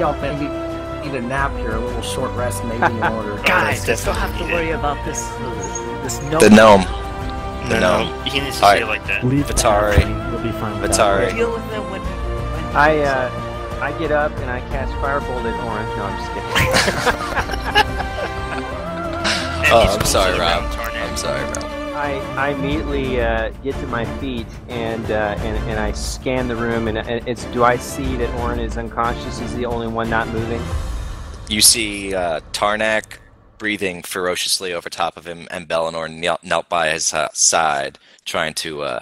y'all maybe need a nap here, a little short rest maybe in order. Guys, we still have to worry about this gnome. The gnome. No, he needs to say it like that. Leave Vitari. We'll be fine with Vitari. that. Deal with it when I get up and I cast Firebolt at Orryn. No, I'm just kidding. Oh, I'm sorry, Rob. I'm sorry, Rob. I immediately get to my feet and I scan the room and it's. Do I see that Orryn is unconscious? He's the only one not moving. You see Tarnak breathing ferociously over top of him, and Bellinor knelt by his side, trying to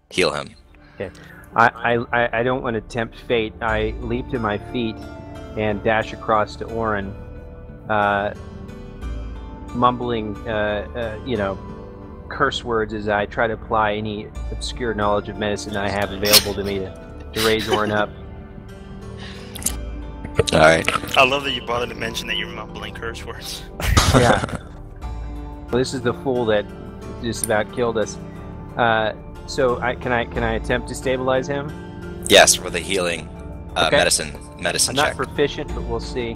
heal him. Okay. I don't want to tempt fate. I leap to my feet and dash across to Orryn, mumbling, curse words as I try to apply any obscure knowledge of medicine I have available to me to raise Orryn up. Alright. I love that you bothered to mention that you're mumbling curse words. Yeah. Well, this is the fool that just about killed us. So can I attempt to stabilize him? Yes, with a healing Okay. medicine I'm check. not proficient, but we'll see.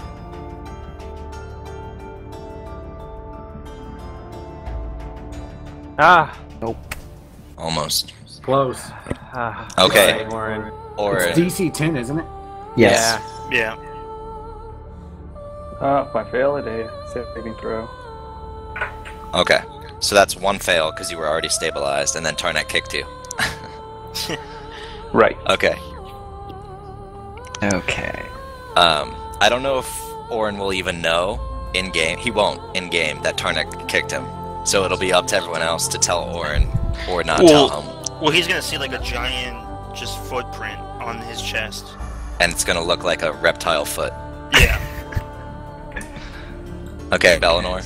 Ah. Nope. Almost. Close. Okay. Orryn. Or It's DC 10, isn't it? yes. Yeah. If I fail it, a saving throw. Okay. So that's one fail because you were already stabilized, and then Tarnak kicked you. Right. Okay. Okay. I don't know if Orryn will even know in game. He won't in game that Tarnak kicked him. So it'll be up to everyone else to tell Orryn or not tell him. Well, he's gonna see like a giant just footprint on his chest. And it's gonna look like a reptile foot. Yeah. Okay, Bellinor.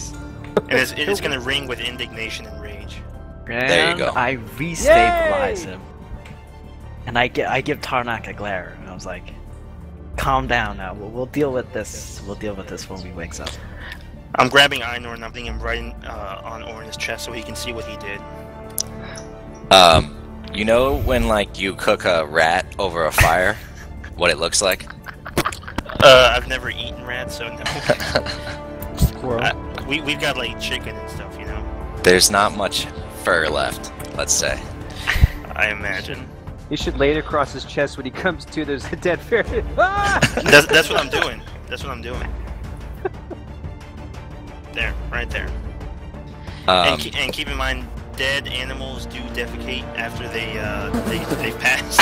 And it's gonna ring with indignation and rage. There you go. I restabilize him. And I give Tarnak a glare, and I was like, calm down now, we'll deal with this. We'll deal with this when we wakes up. I'm grabbing Einor and I'm putting him right on Orryn's chest so he can see what he did. You know when like you cook a rat over a fire, what it looks like? I've never eaten rats, so no. Squirrel. We've got like chicken and stuff, you know. There's not much fur left, let's say. I imagine. You should lay it across his chest when he comes to. There's a dead ferret. Ah! That's what I'm doing. That's what I'm doing. There, right there. And keep in mind, dead animals do defecate after they pass.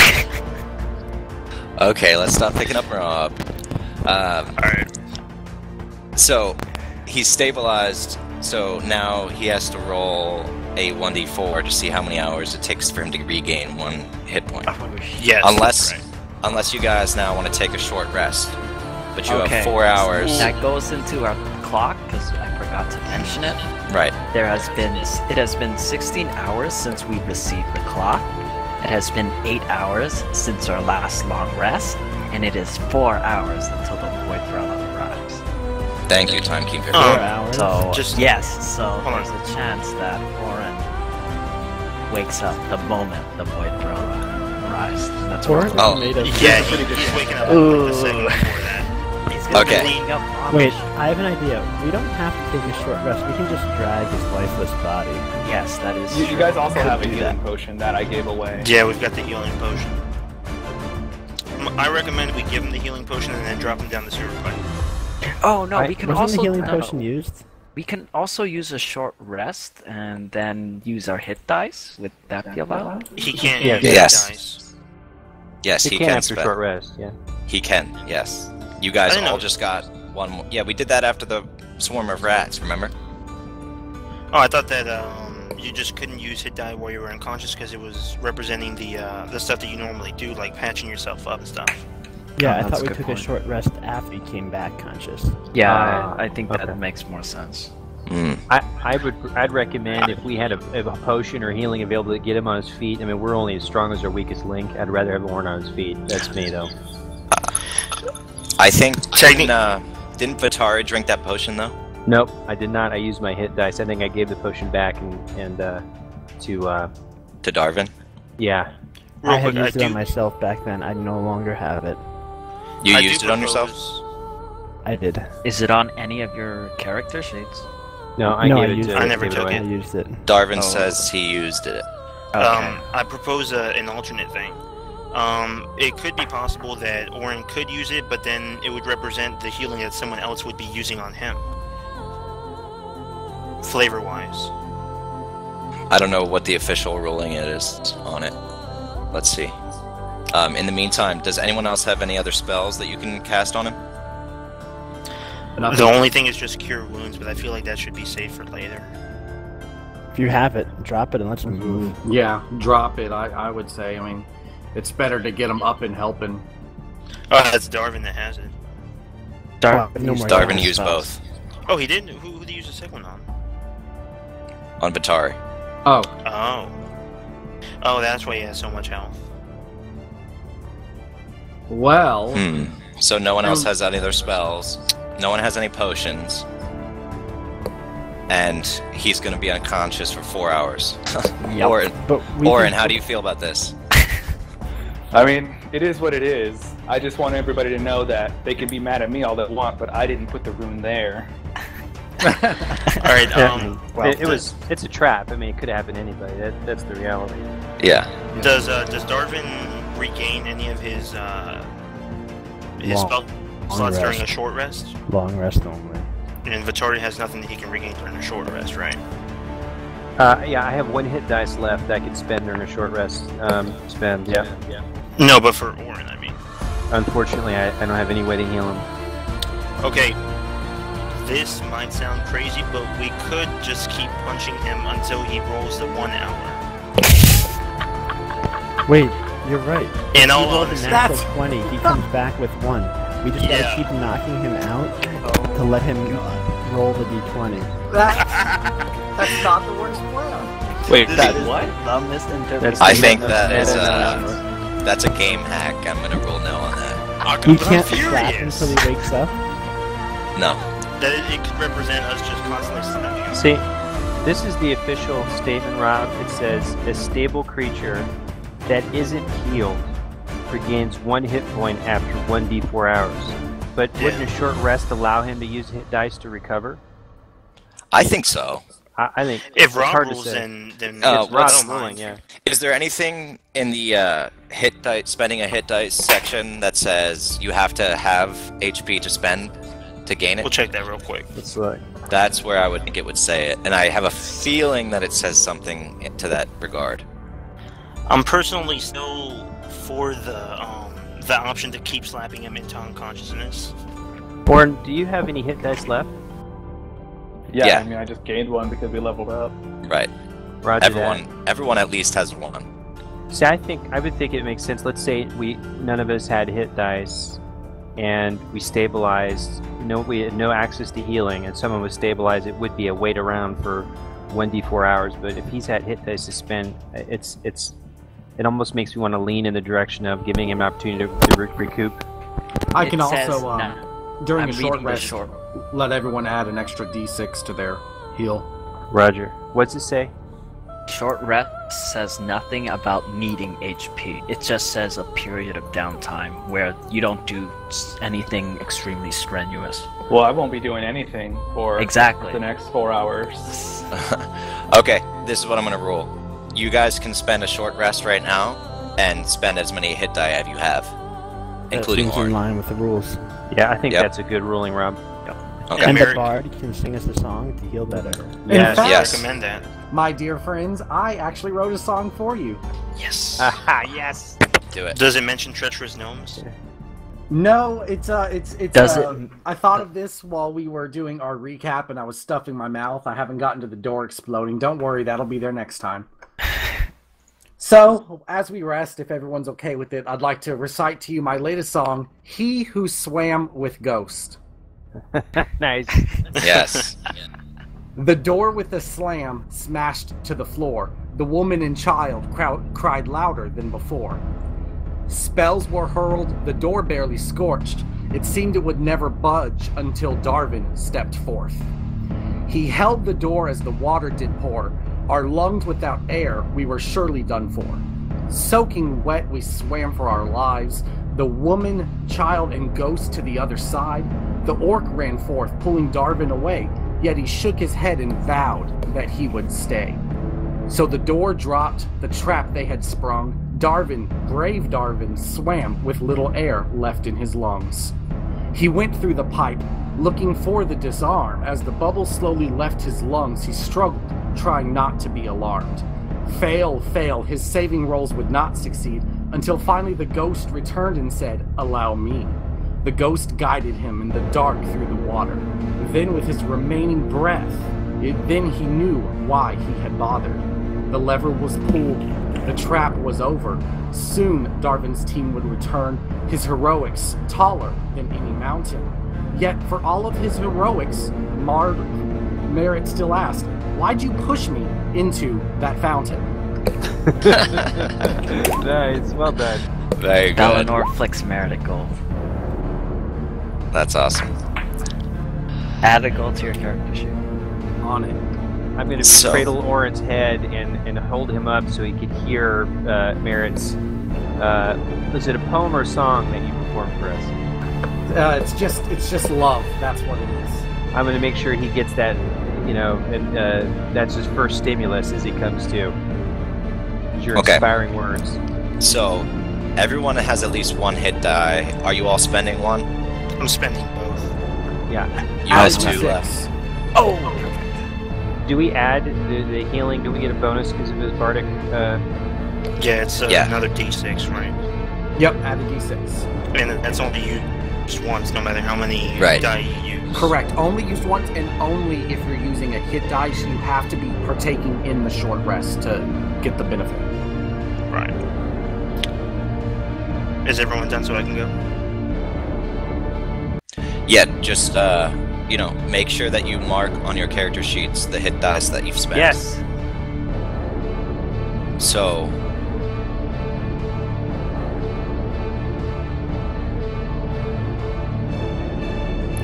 Okay, let's stop picking up Rob. Alright. So, he's stabilized, so now he has to roll a 1d4 to see how many hours it takes for him to regain one hit point. Yes. Unless you guys now want to take a short rest. But you have 4 hours. That goes into our clock, because I forgot to mention it. Right. It has been 16 hours since we received the clock. It has been 8 hours since our last long rest, and it is 4 hours until the Void Throne arrives. Thank you, Timekeeper. 4 hours. So Just- so Hold on. there's a chance that Orryn wakes up the moment the Void Throne arrives. That's what Orryn Oh. made of. Yeah, he's waking up like the second before that. he's gonna Okay. be waking up on Wait, the I have an idea. We don't have to take a short rest. We can just drag his lifeless body. Yes, that is You true. guys also Could have a do healing that. potion that I gave away. Yeah, we've got the healing potion. I recommend we give him the healing potion and then drop him down the sewer pipe. Oh no, we can Wasn't also the healing no, potion used? we can also use a short rest and then use our hit dice. Would that be allowed? He can't Yeah. use Yes. dice. Yes, He he can can after spend. short rest. Yeah. He can, yes. You guys I didn't all know. just got one more. Yeah, we did that after the swarm of rats, remember? Oh, I thought that you just couldn't use hit die while you were unconscious because it was representing the stuff that you normally do, like patching yourself up and stuff. Yeah, I that's thought a we good took point. a short rest after he came back conscious. Yeah, I think okay. that makes more sense. I'd recommend if we had a potion or healing available to get him on his feet. I mean, we're only as strong as our weakest link. I'd rather have Orryn on his feet. That's me, though. I think, Technic- didn't Vitari drink that potion, though? Nope, I did not. I used my hit dice. I think I gave the potion back and to To Darvin? yeah. Real I had quick, used it on myself back then. I no longer have it. You I used do it on yourself? propose- I did. Is it on any of your character sheets? No, I No, I gave it used to it. I never gave took away. I used it. Darvin Oh. says he used it. Okay. I propose an alternate thing. It could be possible that Orryn could use it, but then it would represent the healing that someone else would be using on him. Flavor-wise. I don't know what the official ruling is on it. Let's see. In the meantime, does anyone else have any other spells that you can cast on him? The only thing is just cure wounds, but I feel like that should be safe for later. If you have it, drop it and let's move. Yeah, drop it. I would say. I mean, it's better to get them up and helping. Oh, that's Darvin that has it. No more Darvin spells. used both Oh, he didn't? Who did he use the second one on? on Batari. Oh, Oh. Oh, that's why he has so much health. well. So no one else has any other spells. No one has any potions. And he's going to be unconscious for 4 hours. Orryn, But we Orryn, can- how do you feel about this? I mean, it is what it is. I just want everybody to know that they can be mad at me all they want, but I didn't put the rune there. Alright, It's a trap. I mean, it could happen to anybody. That's the reality. Yeah. does Darvin regain any of his Long- spell slots during a rest. short rest? Long rest only. And Vittori has nothing that he can regain during a short rest, right? Yeah, I have 1 hit dice left I could spend during a short rest. Spend. Yeah. No, but for Orryn, I mean. Unfortunately, I don't have any way to heal him. Okay, this might sound crazy, but we could just keep punching him until he rolls the 1 hour. Wait, you're right. In He all rolled a honesty, natural 20. He comes back with 1. We just Yeah. gotta keep knocking him out to let him roll the d20. That's not the worst plan. Wait, This that is- what? Dumb misinterpretation. I think that is That's that's a game hack. I'm going to rule no on that. We but I'm can't trap him furious. until he wakes up. No. That it could represent us just constantly slapping him. See, this is the official statement, Rob. It says a stable creature that isn't healed regains 1 hit point after 1d4 hours. But wouldn't a short rest allow him to use hit dice to recover? I think so. I think If it's Rob hard to rules, say. then Oh, It's I Rob's don't ruling, mind. yeah. Is there anything in the hit dice, spending a hit dice section that says you have to have HP to spend to gain We'll it? check that real quick. It's like That's where I would think it would say it. And I have a feeling that it says something to that regard. I'm personally still for the option to keep slapping him into unconsciousness. Orryn, do you have any hit dice left? Yeah. I mean, I just gained 1 because we leveled up. Right. Roger that. Everyone at least has 1. See, I would think it makes sense. Let's say none of us had hit dice, and we stabilized. We had no access to healing, and someone was stabilized. It would be a wait around for 1d4 hours. But if he's had hit dice to spend, it almost makes me want to lean in the direction of giving him an opportunity to recoup. I can It says also, no. during I'm a short reading the rest, short- let everyone add an extra d6 to their heal. Roger. What's it say? Short rest says nothing about needing HP. It just says a period of downtime where you don't do anything extremely strenuous. Well, I won't be doing anything for Exactly. the next 4 hours. Okay, this is what I'm going to rule. You guys can spend a short rest right now and spend as many hit die as you have, That including seems in Orryn. line with the rules. Yeah, I think Yep. that's a good ruling, Rob. Okay. And the Mary- bard can sing us a song to heal better. Yes. fact- Yes. Recommend that. My dear friends, I actually wrote a song for you. Yes. Aha, yes. Do it. Does it mention treacherous gnomes? No, it's Does it- I thought of this while we were doing our recap and I was stuffing my mouth. I haven't gotten to the door exploding. Don't worry, that'll be there next time. So, as we rest, if everyone's okay with it, I'd like to recite to you my latest song, He Who Swam with Ghost. Nice. Yes. The door with a slam smashed to the floor. The woman and child cried louder than before. Spells were hurled, the door barely scorched. It seemed it would never budge until Darvin stepped forth. He held the door as the water did pour. Our lungs without air, we were surely done for. Soaking wet, we swam for our lives. the woman, child, and ghost to the other side, the orc ran forth, pulling Darvin away, yet he shook his head and vowed that he would stay. So the door dropped, the trap they had sprung. Darvin, brave Darvin, swam with little air left in his lungs. He went through the pipe, looking for the disarm. As the bubbles slowly left his lungs, he struggled, trying not to be alarmed. Fail, his saving rolls would not succeed, until finally the ghost returned and said, "Allow me." The ghost guided him in the dark through the water. Then with his remaining breath, then he knew why he had bothered. The lever was pulled, the trap was over. Soon Darvin's team would return, his heroics taller than any mountain. Yet for all of his heroics, Merritt still asked, "Why'd you push me into that fountain?" Nice, well done. Very good. Eleanor flicks Merritt a gold. That's awesome. Add a gold to your character sheet. On it. I'm going to So- cradle Orryn's head and hold him up so he could hear Merritt's. Was it a poem or a song that you performed for us? It's just love. That's what it is. I'm going to make sure he gets that, and that's his first stimulus as he comes to. Your Okay. inspiring words. So, everyone has at least one hit die. Are you all spending one? I'm spending both. Yeah. You have Add two six. left. Oh! Do we add the healing? Do we get a bonus because of his bardic? Yeah, it's Yeah. another D6, right? Yep, add a d6. And that's only used once, no matter how many Right. die you use. Correct. Only used once, and only if you're using a hit dice, you have to be partaking in the short rest to get the benefit. Right. Is everyone done so I can go? Yeah, just, make sure that you mark on your character sheets the hit dice that you've spent. Yes. So,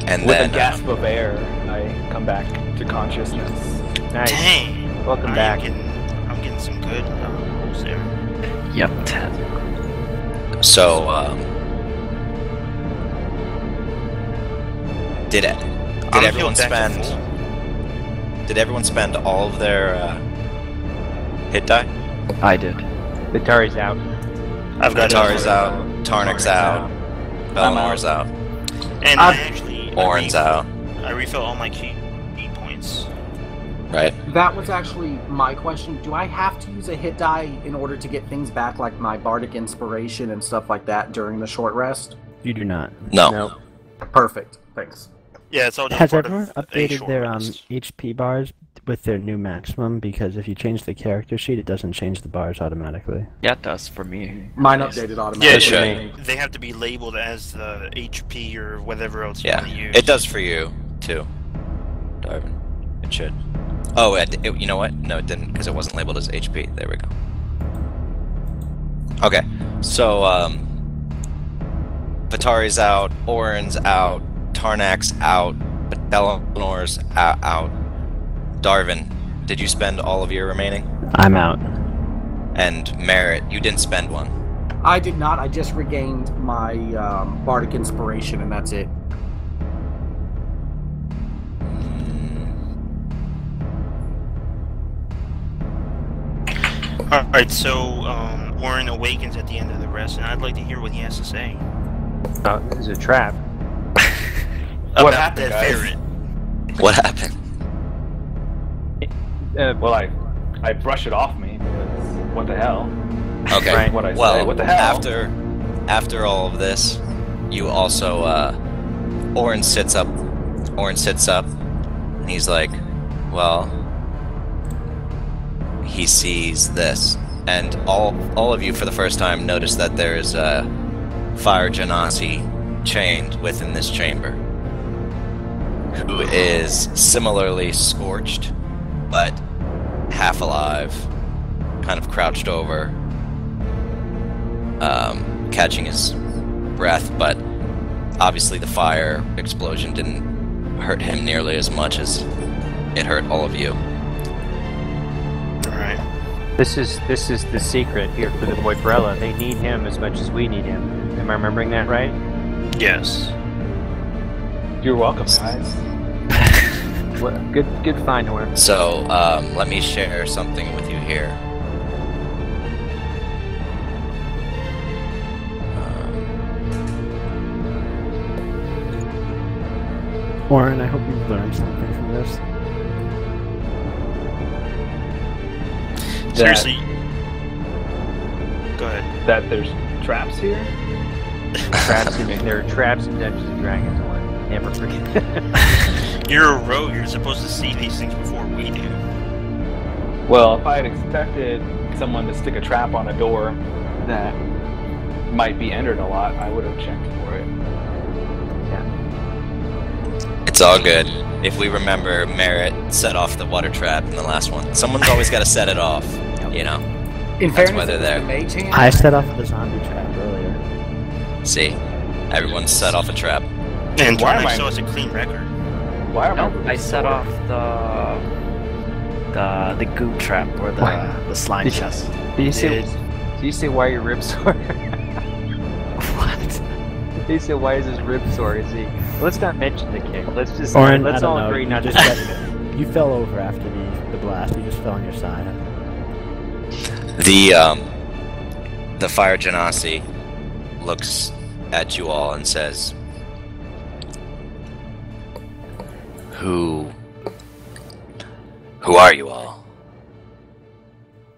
and With then a gasp of air, I come back to consciousness. Nice. Dang! Welcome back. I'm getting some good rolls there. Yep, 10. So, did I'm everyone healed back to spend? full. Did everyone spend all of their hit die? I did. Vitari's out. I've got Atari's it. out, Tarnik's out, Eleanor's out, And I actually Orryn's out, I refill all my key points. right? That was actually my question. Do I have to use a hit die in order to get things back, like my bardic inspiration and stuff like that during the short rest? You do not. No. Nope. Perfect. Thanks. Yeah, it's all just Has part everyone of a updated short their rest. HP bars with their new maximum? Because if you change the character sheet, it doesn't change the bars automatically. Yeah, it does for me. Mine Nice. updated Yeah, automatically. should. they have to be labeled as the HP or whatever else Yeah, you want to use. it does for you too, Darvin. It should. Oh, you know what? No, it didn't, because it wasn't labeled as HP. There we go. Okay, so Vitari's out, Orryn's out, Tarnak's out, Eleanor's out. Darvin, did you spend all of your remaining? I'm out. And Merritt, you didn't spend one. I did not. I just regained my bardic inspiration, and that's it. Alright, so Orryn awakens at the end of the rest, and I'd like to hear what he has to say. It's a trap. About happened, that guys? ferret. What happened? Well, I brush it off me because what the hell? Okay. Right. What I Well, say? What the hell? after all of this, you also Orryn sits up. And he's like, well, he sees this, and all of you for the first time notice that there is a fire Genasi chained within this chamber, who is similarly scorched, but half alive, kind of crouched over, catching his breath, but obviously the fire explosion didn't hurt him nearly as much as it hurt all of you. Alright. This is the secret here for the Voidbrella. They need him as much as we need him. Am I remembering that right? Yes. You're welcome, guys. Good find, Orryn. So, let me share something with you here. Orryn, I hope you've learned something from this. Seriously. Go ahead. That there's traps here? There are traps in Dungeons and Dragons, Orryn. Never forget. You're a rogue. You're supposed to see these things before we do. Well, if I had expected someone to stick a trap on a door that might be entered a lot, I would have checked for it. It's all good. If we remember, Merritt set off the water trap in the last one. Someone's always got to set it off, you know. In That's fairness, why they're there. the mage hand, I set off the zombie trap earlier. See? Everyone set off a trap. And Why am Twilight I- still has a clean record. Why am Nope, I set off the goop trap or the slime chest. Do you say why your ribs sore? What? He said, "Why is his rib sore?" Is he? Let's not mention the kick. Let's just Orryn, let's I all don't know, agree you not to. just you fell over after the blast. You just fell on your side. The fire Genasi looks at you all and says, Who are you all?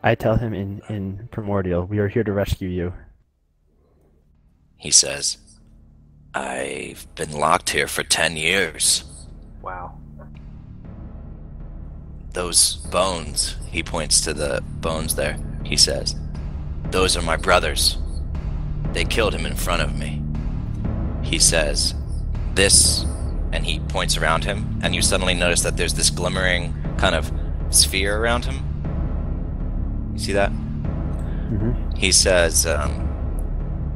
I tell him in Primordial, we are here to rescue you. He says, I've been locked here for 10 years. Wow. Those bones, he points to the bones there, he says, those are my brothers. They killed him in front of me. He says, this, and he points around him, and you suddenly notice that there's this glimmering kind of sphere around him. You see that? Mm-hmm. He says,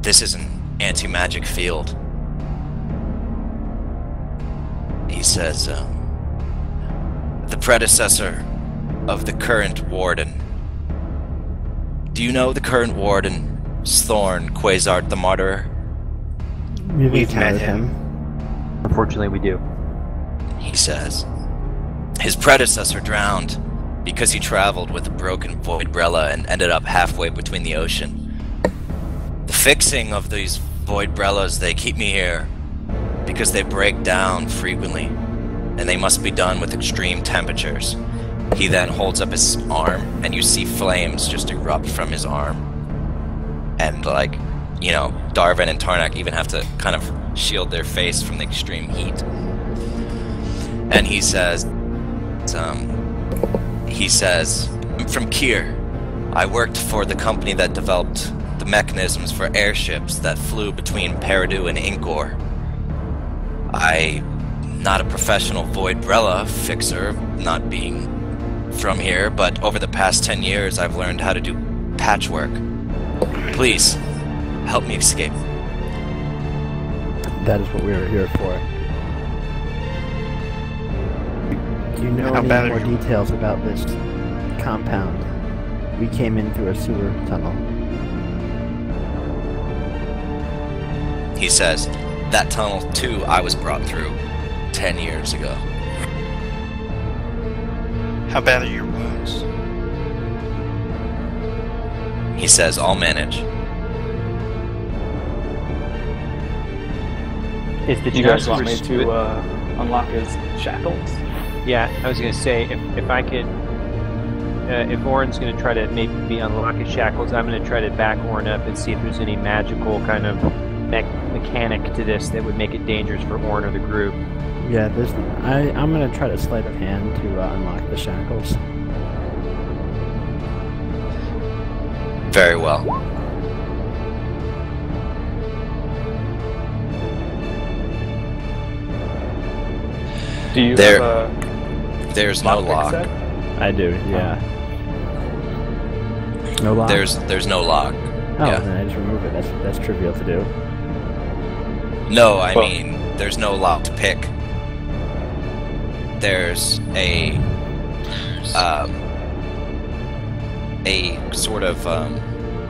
this is an anti-magic field. He says, the predecessor of the current warden. Do you know the current warden, Thorn Quasart the Martyrer? We've met him. Unfortunately, we do. He says, his predecessor drowned because he traveled with a broken Voidbrella and ended up halfway between the ocean. The fixing of these Voidbrellas, they keep me here because they break down frequently, and they must be done with extreme temperatures. He then holds up his arm, and you see flames just erupt from his arm. And, like, you know, Darvin and Tarnak even have to kind of shield their face from the extreme heat. And he says, I'm from Kier. I worked for the company that developed the mechanisms for airships that flew between Peridou and Inkor. I'm not a professional Voidbrella fixer, not being from here, but over the past 10 years I've learned how to do patchwork. Please, help me escape. That is what we were here for. Do you know How bad any are more you? details about this compound? We came in through a sewer tunnel. He says, that tunnel too I was brought through 10 years ago. How bad are your wounds? He says, I'll manage. Did You guys want me to unlock his shackles? Yeah, I was gonna say if I could, if Orrin's gonna try to maybe unlock his shackles, I'm gonna try to back Orrin up and see if there's any magical kind of mechanic to this that would make it dangerous for Orrin or the group. Yeah, I'm gonna try to sleight of hand to unlock the shackles. Very well. Do you There- have There's a no lockpick lock. set? I do, yeah. No lock? There's no lock. Oh, yeah. then I just remove it. That's trivial to do. No, I Well- mean, there's no lock to pick. There's a sort of,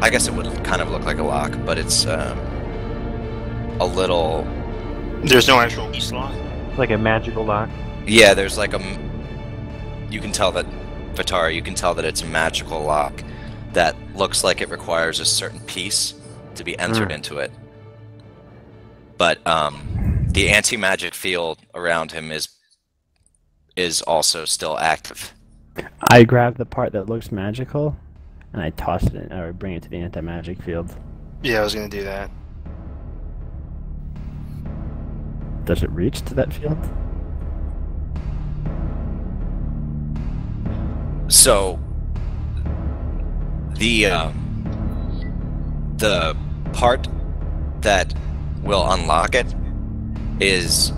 I guess it would kind of look like a lock, but it's a little. There's no actual key slot. Like a magical lock. Yeah, there's like a. You can tell that, Vatara, you can tell that it's a magical lock that looks like it requires a certain piece to be entered into it. But the anti-magic field around him is also still active. I grab the part that looks magical, and I toss it in, or bring it to the anti-magic field. Yeah, I was gonna do that. Does it reach to that field? So the part that will unlock it is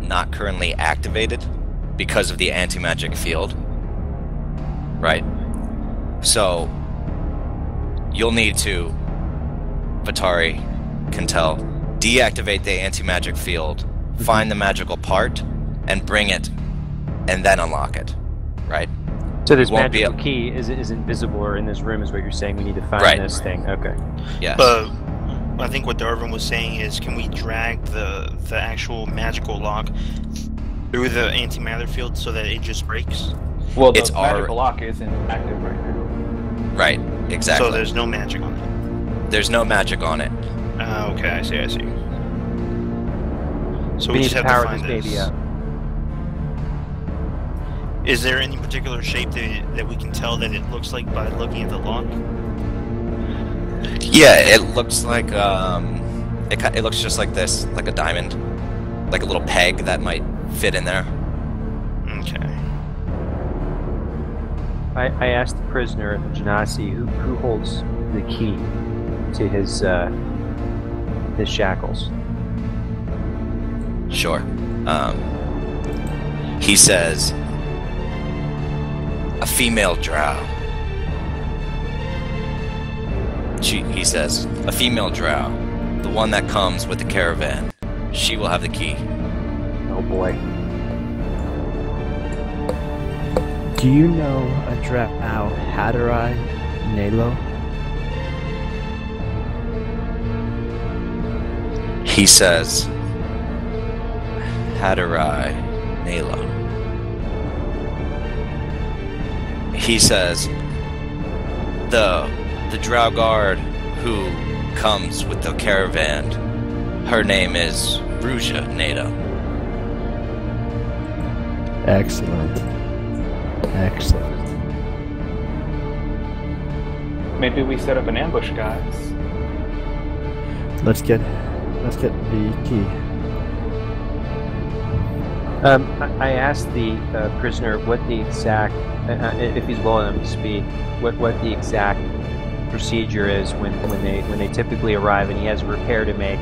not currently activated because of the anti-magic field. Right. So you'll need to, Vatari can tell, deactivate the anti-magic field, find the magical part, and bring it, and then unlock it. Right? So this Won't be magical key isn't visible or in this room is what you're saying. We need to find this thing. Okay. Yes. But I think what Darvin was saying is, can we drag the actual magical lock through the antimatter field so that it just breaks? Well, the It's magical lock isn't active right now. Right, exactly. So there's no magic on it. There's no magic on it. Okay, I see. So We need just to have power to find this baby up. Is there any particular shape that we can tell that it looks like by looking at the lock? Yeah, it looks like it looks just like this, like a diamond, like a little peg that might fit in there. Okay. I asked the prisoner, Genasi, who holds the key to his shackles. Sure. He says, a female drow. He says, a female drow, the one that comes with the caravan. She will have the key. Oh boy. Do you know a drow, Hadarai Nalo? He says, Hadarai Nalo. He says, the drow guard who comes with the caravan, her name is Ruja Nado. Excellent. Excellent. Maybe we set up an ambush, guys. Let's get the key. I asked the prisoner what the exact, if he's well enough to speak, what the exact procedure is when they typically arrive and he has a repair to make.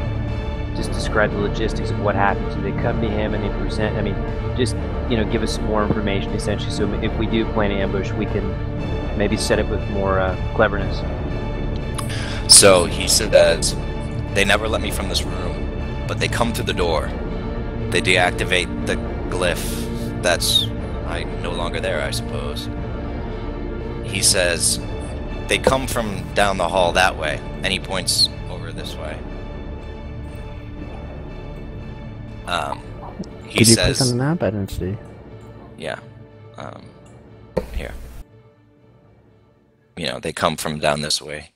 Just describe the logistics of what happens. Do they come to him and they present? I mean, just give us some more information essentially. So if we do plan an ambush, we can maybe set it with more cleverness. So he says, they never let me from this room, but they come through the door. They deactivate the glyph that's no longer there, I suppose. He says, they come from down the hall that way, and he points over this way. He Could you says, click on the map? I didn't see. yeah, here. They come from down this way.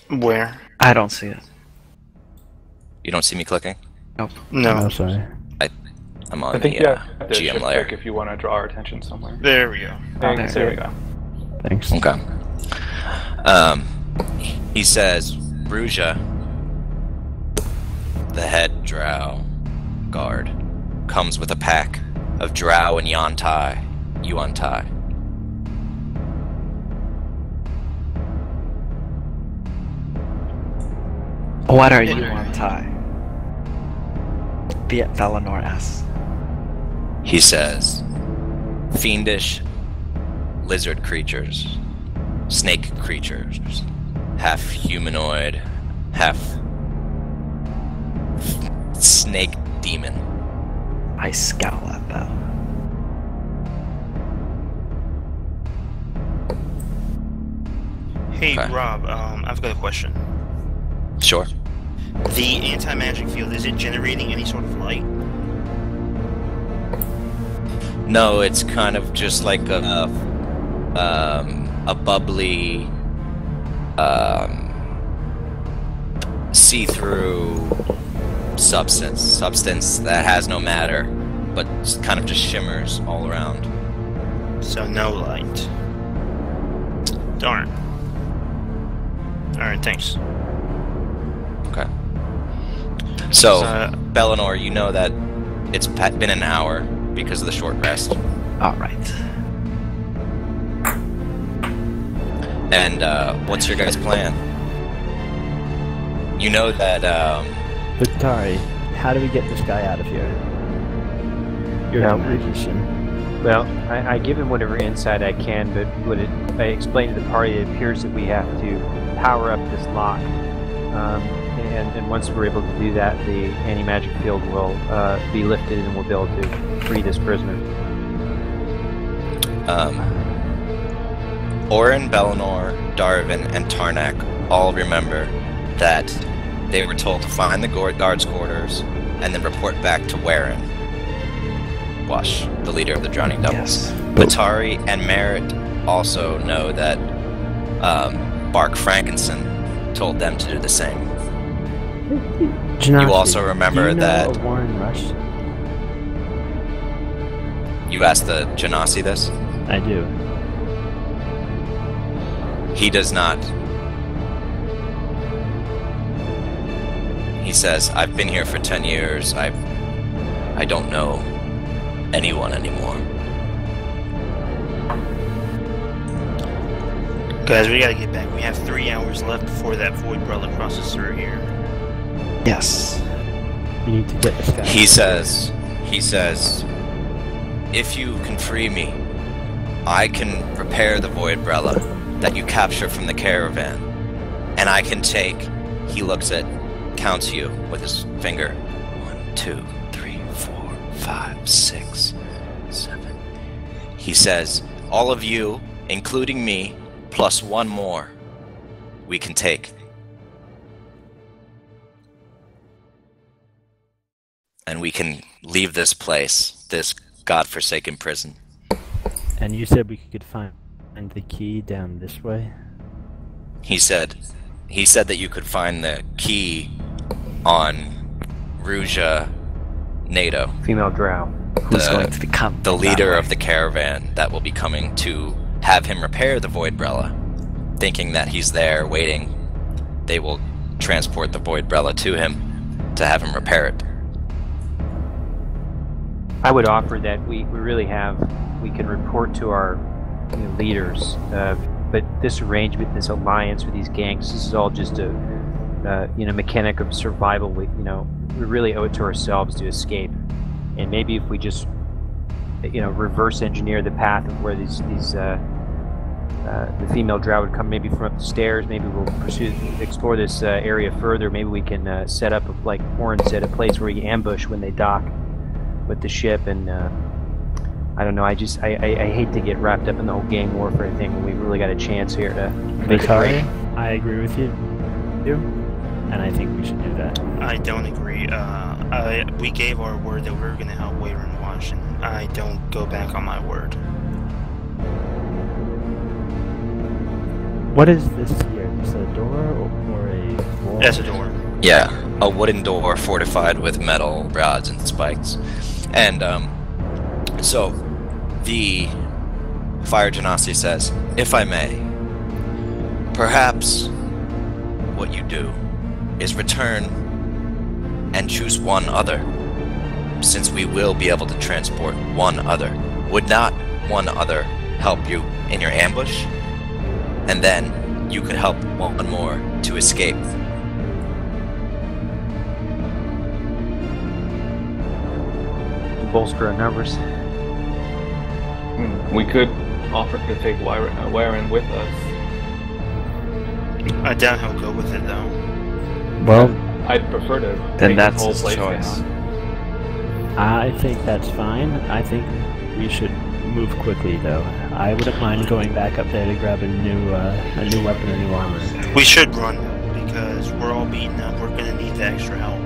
Where? I don't see it. You don't see me clicking? Nope. No. Oh, sorry. I'm on I think the you have to GM shift layer. click if you want to draw our attention somewhere. There we go. There we go. Thanks. Okay. He says, Ruja, the head drow guard, comes with a pack of drow and Yuan-Tai. What are you on tie? Be it Valinor S. He says, fiendish lizard creatures, snake creatures, half humanoid, half snake demon. I scowl at that. Hey, Okay. Rob, I've got a question. Sure. The anti-magic field, is it generating any sort of light? No, it's kind of just like a bubbly, see-through substance that has no matter, but kind of just shimmers all around. So no light. Darn. Alright, thanks. Okay. So, Bellinor, you know that it's been an hour because of the short rest. Alright. And, what's your guys' plan? You know that, But Tari, how do we get this guy out of here? You're Yeah. in a position. Well, I give him whatever insight I can, but I explain to the party it appears that we have to power up this lock. And once we're able to do that, the anti-magic field will be lifted and we'll be able to free this prisoner. Orryn, Bellinor, Darvin, and Tarnak all remember that they were told to find the guards' quarters and then report back to Warren, Wash, the leader of the Drowning Devils. Yes. Batari and Merritt also know that Bark Frankenson told them to do the same. Genasi, You also remember do you know that- a Warren Rush? You asked the Genasi this? I do. He does not. He says, I've been here for 10 years. I don't know anyone anymore. Guys, we gotta get back. We have 3 hours left before that void brella crosses through here. Yes. We need to get this guy. He says, if you can free me, I can repair the void brella that you capture from the caravan. And I can take, he looks at, counts you with his finger. 1, 2, 3, 4, 5, 6, 7. He says, all of you, including me, plus one more, we can take. And we can leave this place, this godforsaken prison. And you said we could find the key down this way? He said that you could find the key on Ruja Nato, Female drow. Who's going to become the that leader way? of the caravan that will be coming to have him repair the void brella, thinking that he's there waiting. They will transport the void brella to him to have him repair it. I would offer that we can report to our leaders, but this arrangement, this alliance with these gangs, this is all just a mechanic of survival. We really owe it to ourselves to escape, and maybe if we just reverse engineer the path of where the female drow would come, maybe from up the stairs. Maybe we'll explore this area further. Maybe we can set up, like Orryn said, a place where we ambush when they dock with the ship. And I don't know. I hate to get wrapped up in the whole gang warfare thing when we really got a chance here to make it Sorry, great. I agree with you, and I think we should do that. I don't agree. We gave our word that we were gonna help Waver and Wash, and I don't go back on my word. What is this here? Is it a door or a wall? That's a door. Yeah, a wooden door fortified with metal rods and spikes. And, so, the Fire Genasi says, if I may, perhaps what you do is return and choose one other, since we will be able to transport one other. Would not one other help you in your ambush? And then you could help one more to escape. To bolster our numbers. We could offer to take Warren with us. I doubt he'll go with it though. Well, I'd prefer to Then take that's the whole his place choice. down. I think that's fine. I think we should move quickly, though. I wouldn't mind going back up there to grab a new weapon, a new armor. We should run. because we're all beaten up. We're gonna need the extra help.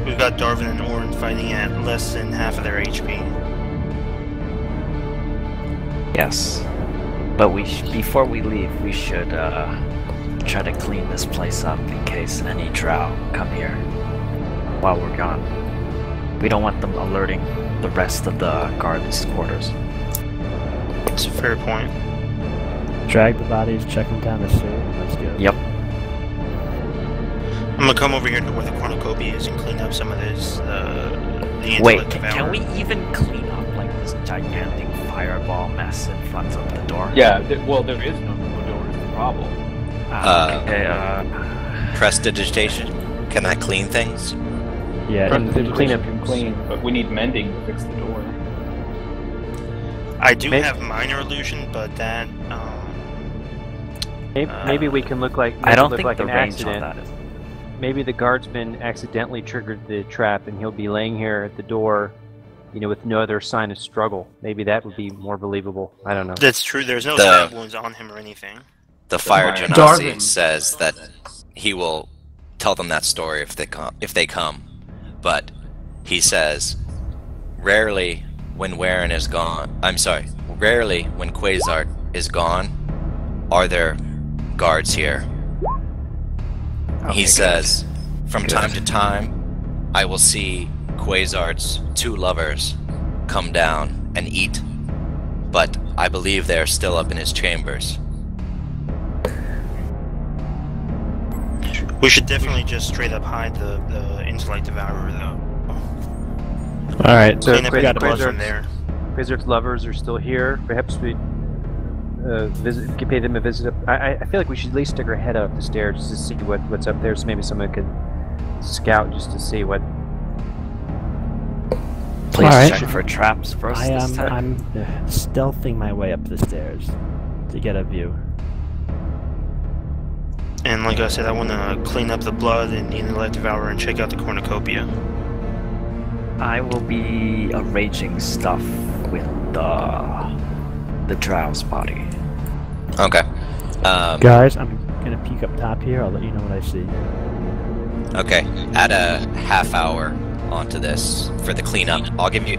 We've got Darwin and Orryn fighting at less than half of their HP. Yes. But before we leave, we should try to clean this place up in case any drow come here while we're gone. We don't want them alerting the rest of the guards' quarters. That's a fair point. Drag the bodies, check them down the sewer, and let's go. Yep. I'm gonna come over here to where the cornucopia is and clean up some of this, the Wait, intellect can we devourer. even clean up like this gigantic fireball mess in front of the door? Yeah, well, there is no door is the problem. Prestidigitation. Can I clean things? Yeah, and Clean up and clean, but we need mending to fix the door. I do Maybe- have minor illusion, but that, Maybe we can look like I don't look think like the an range accident. on that is. Maybe the guardsman accidentally triggered the trap, and he'll be laying here at the door, with no other sign of struggle. Maybe that would be more believable. I don't know. that's true. There's no The- stab wounds on him or anything. The Fire Fire. Genasi Darwin. says that he will tell them that story if they come. But he says, rarely when Warren is gone. Rarely when Quasar is gone, are there guards here. He says, from time to time, I will see Quasar's 2 lovers come down and eat, but I believe they are still up in his chambers. We should definitely just straight up hide the intellect devourer, though. Alright, so Clean up we any got blood to from there. Wizard's lovers are still here. Perhaps we could pay them a visit up. I feel like we should at least stick our head up the stairs just to see what's up there, so maybe someone could scout just to see what. Please Alright. check for traps first I this time. I'm stealthing my way up the stairs to get a view. And like I said, I want to clean up the blood and the intellect devourer and check out the cornucopia. I will be arranging stuff with the drow's body. Okay. Guys, I'm gonna peek up top here. I'll let you know what I see. Okay. Add a half hour onto this for the cleanup. I'll give you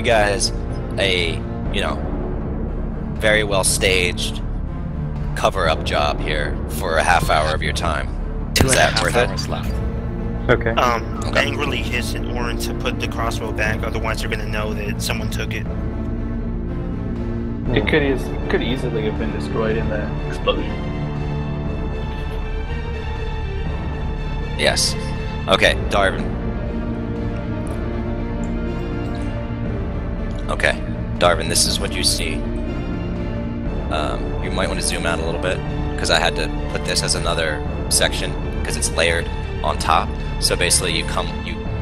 guys a, very well staged cover-up job here for a half hour of your time. Is that worth it? 2.5 hours left. Okay. Okay. Angrily hiss at Orryn to put the crossbow back, otherwise they're going to know that someone took it. It could easily have been destroyed in the explosion. Yes. Okay, Darwin. Okay, Darwin, this is what you see. You might want to zoom out a little bit, because I had to put this as another section, because it's layered on top. So basically you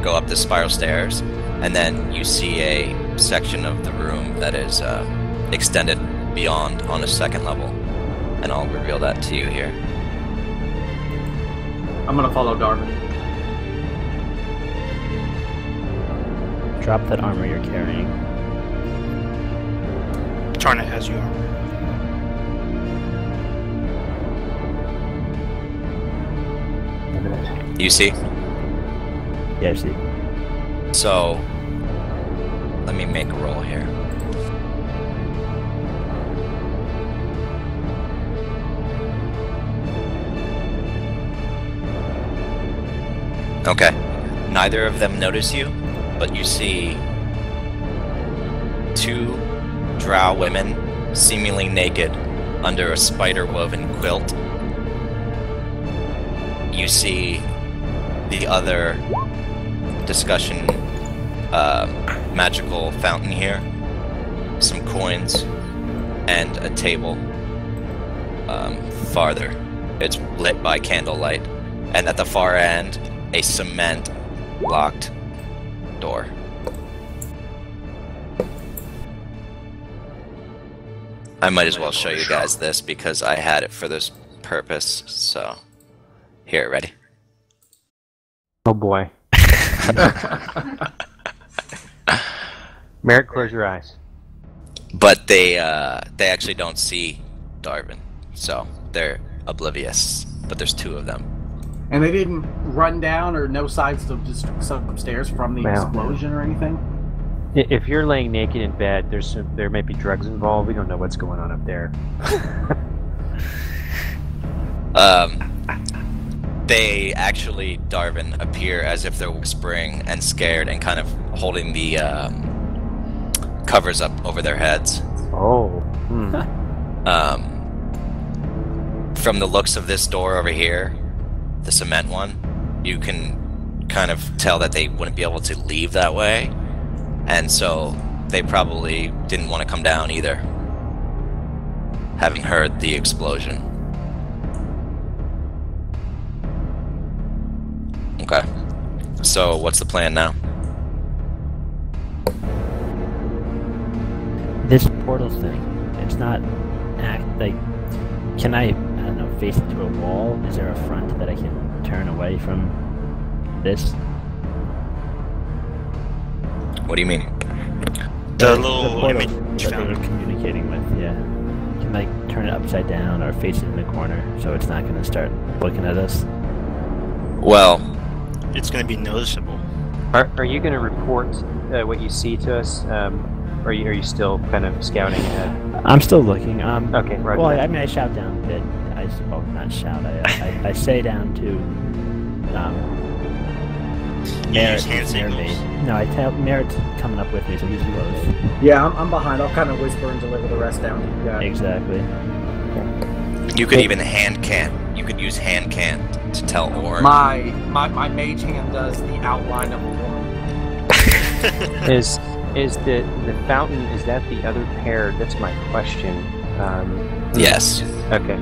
go up the spiral stairs, and then you see a section of the room that is extended beyond on a second level. And I'll reveal that to you here. I'm gonna follow Darwin. Drop that armor you're carrying. Tarna has you armor. You see? Yeah, I see. So, let me make a roll here. Okay. Neither of them notice you, but you see 2 drow women, seemingly naked, under a spider-woven quilt. You see the other discussion magical fountain here, some coins, and a table farther. It's lit by candlelight, and at the far end, a cement locked door. I might as well show you guys this because I had it for this purpose, so here, ready? Oh boy. Merritt, close your eyes. But they actually don't see Darwin, so they're oblivious but there's 2 of them. And they didn't run down or no signs of just upstairs from the explosion or anything? If you're laying naked in bed, there may be drugs involved. We don't know what's going on up there. They actually, Darvin, appear as if they're whispering and scared and kind of holding the covers up over their heads. Oh. From the looks of this door over here, the cement one, you can kind of tell that they wouldn't be able to leave that way, and so they probably didn't want to come down either, having heard the explosion. Okay, so what's the plan now? This portal thing, it's not can I don't know, face it to a wall? Is there a front that I can turn away from this? What do you mean? The little portal image that they were found. communicating with, yeah. Can I turn it upside down or face it in the corner so it's not going to start looking at us? Well, It's going to be noticeable. Are you going to report what you see to us? Or are you still kind of scouting ahead? I'm still looking. Okay, right. Well, I mean, I shout down a bit. Not shout. I say down to You Merritt, use hand who's near me. signals. No, I tell Merritt's coming up with me, so he's close. Yeah, I'm behind. I'll kind of whisper and deliver the rest down to you guys. Exactly. you could even hand can. You could use hand can to tell Orryn. My mage hand does the outline of a woman. Is the fountain? Is that the other pair? That's my question. Yes. Okay.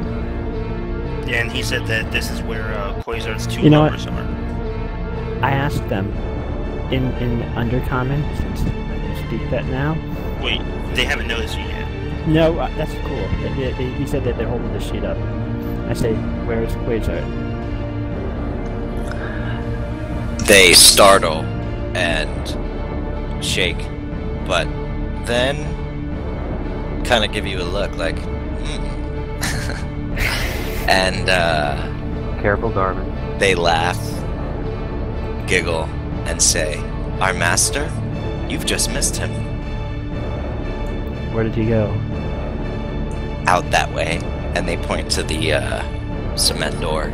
Yeah, and he said that this is where Quasar's 2 You know what? lovers are. I asked them in Undercommon, since I can speak that now. Wait, they haven't noticed you yet. No, that's cool. He said that they're holding the sheet up. I say, where is Quasar? They startle and shake, but then kind of give you a look like, and Careful, Darvin. they laugh, giggle, and say, "Our master? You've just missed him. Where did he go? Out that way." And they point to the cement door.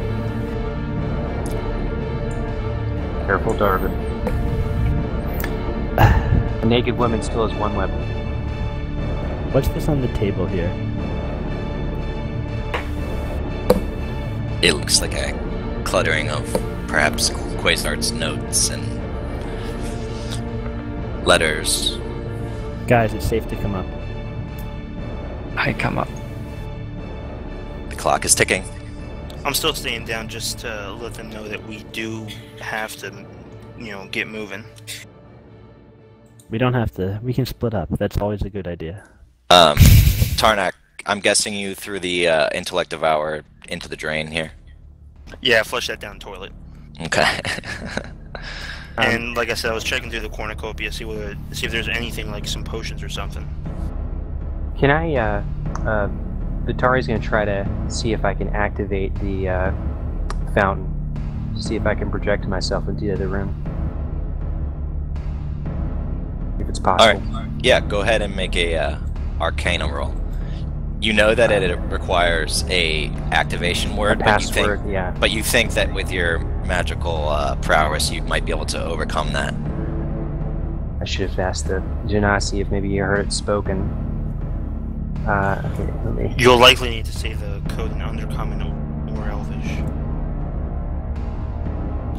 Careful, Darvin. A naked woman still has one weapon. What's this on the table here? It looks like a cluttering of perhaps Quasar's notes and letters. Guys, it's safe to come up. I come up. The clock is ticking. I'm still staying down just to let them know that we do have to, get moving. We don't have to. We can split up. That's always a good idea. Tarnak, I'm guessing you threw the intellect devour into the drain here. Yeah, flush that down the toilet. Okay. And like I said, I was checking through the cornucopia, see if there's anything like some potions or something. Can I? Vitari's gonna try to see if I can activate the fountain. See if I can project myself into the other room. If it's possible. Alright. Yeah, go ahead and make a Arcana roll. You know that it requires a activation word, Password, yeah. but you think that with your magical prowess, you might be able to overcome that. I should have asked the Genasi if maybe you heard it spoken. Okay, let me. You'll likely need to say the code in Undercommon or Elvish.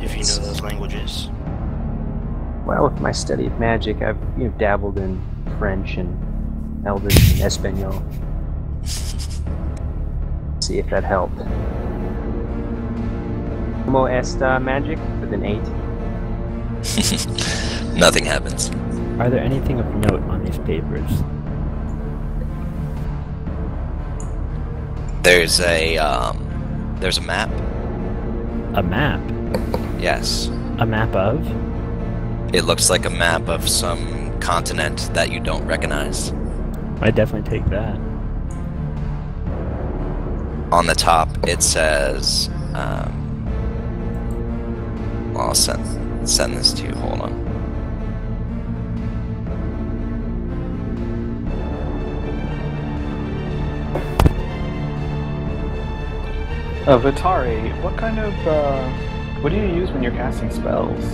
If you know those languages. Well, with my study of magic, I've dabbled in French and Elvish and Espanol. See if that helped. Como esta magic with an 8. Nothing happens. Are there anything of note on these papers? There's a map. A map? Yes. A map of? It looks like a map of some continent that you don't recognize. I definitely take that. On the top, it says I'll send this to you. Hold on. Vitari, what do you use when you're casting spells?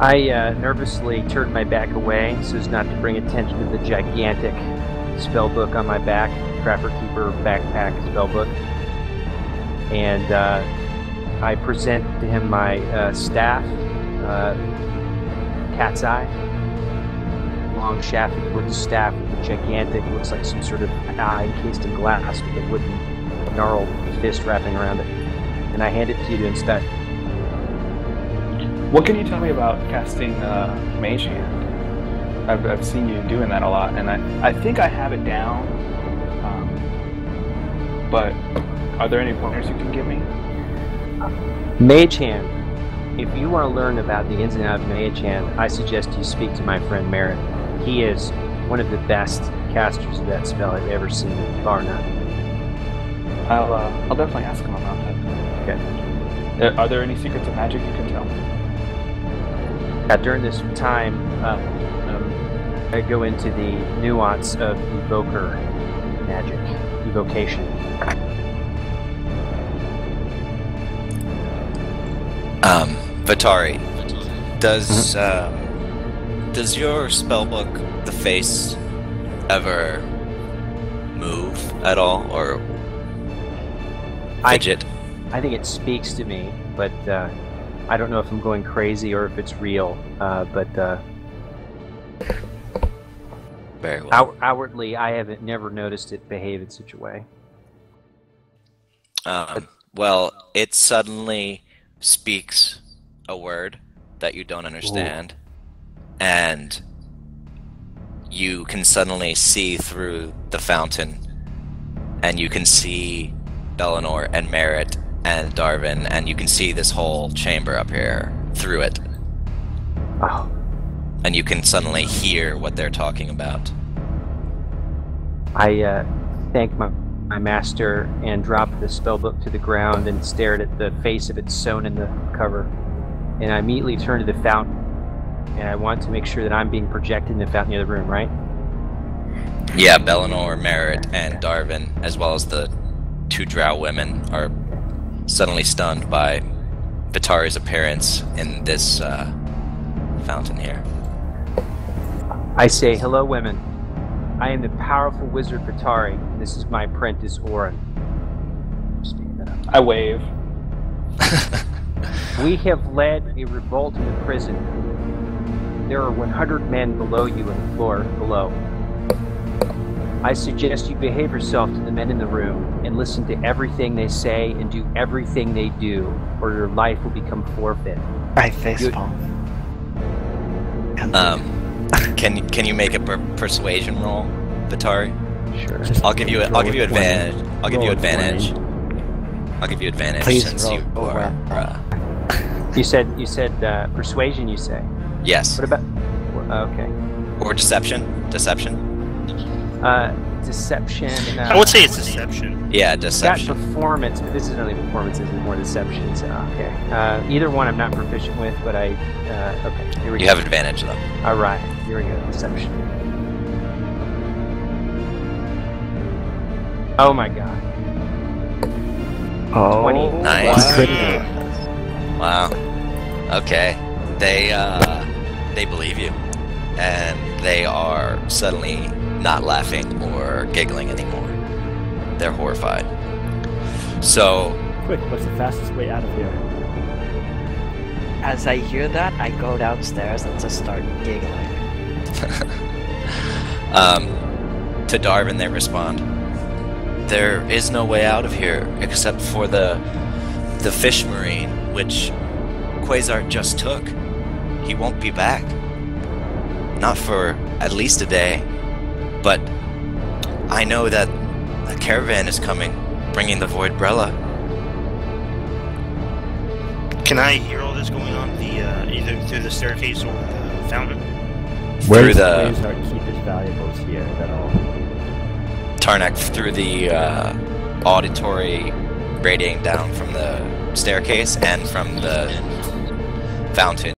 I nervously turned my back away so as not to bring attention to the gigantic spellbook on my back, Trapper Keeper backpack spellbook. And I present to him my staff, cat's eye, long shafted wooden staff with a gigantic, looks like some sort of eye encased in glass with a wooden gnarled fist wrapping around it. And I hand it to you to inspect. What can you tell me about casting Mage Hand? I've seen you doing that a lot, and I think I have it down. But are there any pointers you can give me? Mage Hand. If you want to learn about the ins and outs of Mage Hand, I suggest you speak to my friend Merritt. He is one of the best casters of that spell I've ever seen, bar none. I'll definitely ask him about that. Okay. Are there any secrets of magic you can tell me? During this time, I go into the nuance of evoker magic, evocation. Vitari, does your spellbook, the face, ever move at all, or fidget? I think it speaks to me, but I don't know if I'm going crazy or if it's real. Very well. Outwardly, I haven't never noticed it behave in such a way. Well, it suddenly speaks a word that you don't understand, and you can suddenly see through the fountain, and you can see Belenor and Merritt and Darvin, and you can see this whole chamber up here through it. Oh. And you can suddenly hear what they're talking about. I thank my master and drop the spellbook to the ground and stared at the face of it sewn in the cover. And I immediately turn to the fountain, and I want to make sure that I'm being projected in the fountain near the room, right? Yeah, Belenor, Merritt, and Darvin, as well as the two drow women, are suddenly stunned by Vitari's appearance in this fountain here. I say, hello, women. I am the powerful wizard Vitari, and this is my apprentice, Orryn. I wave. We have led a revolt in the prison. There are 100 men below you on the floor below. I suggest you behave yourself to the men in the room and listen to everything they say and do everything they do, or your life will become forfeit. I facepalm. Can you make a persuasion roll, Vitari? Sure. I'll give you advantage. I'll give you advantage. I'll give you advantage Please since roll. you are. You said persuasion. You say. Yes. What about? Okay. Or deception. Deception. Deception. I would say it's deception. Yeah, Got deception. performance, but this isn't really performance. This is more deception. So okay. Either one I'm not proficient with, but I. Okay. Here we go. You have advantage though. All right. Here we go. Deception. Oh my god. Oh, 20. Nice. Critical. Wow. Okay. They believe you, and they are suddenly not laughing or giggling anymore. They're horrified. So, Quick, what's the fastest way out of here? As I hear that, I go downstairs and just start giggling. to Darvin they respond, "There is no way out of here except for the fish marine, which Quasar just took. He won't be back. Not for at least a day. But I know that a caravan is coming, bringing the Void Brella." Can I hear all this going on either through the staircase or the fountain? Through the Quasar keep his valuables here at all. Tarnak, through the auditory radiating down from the staircase and from the fountain.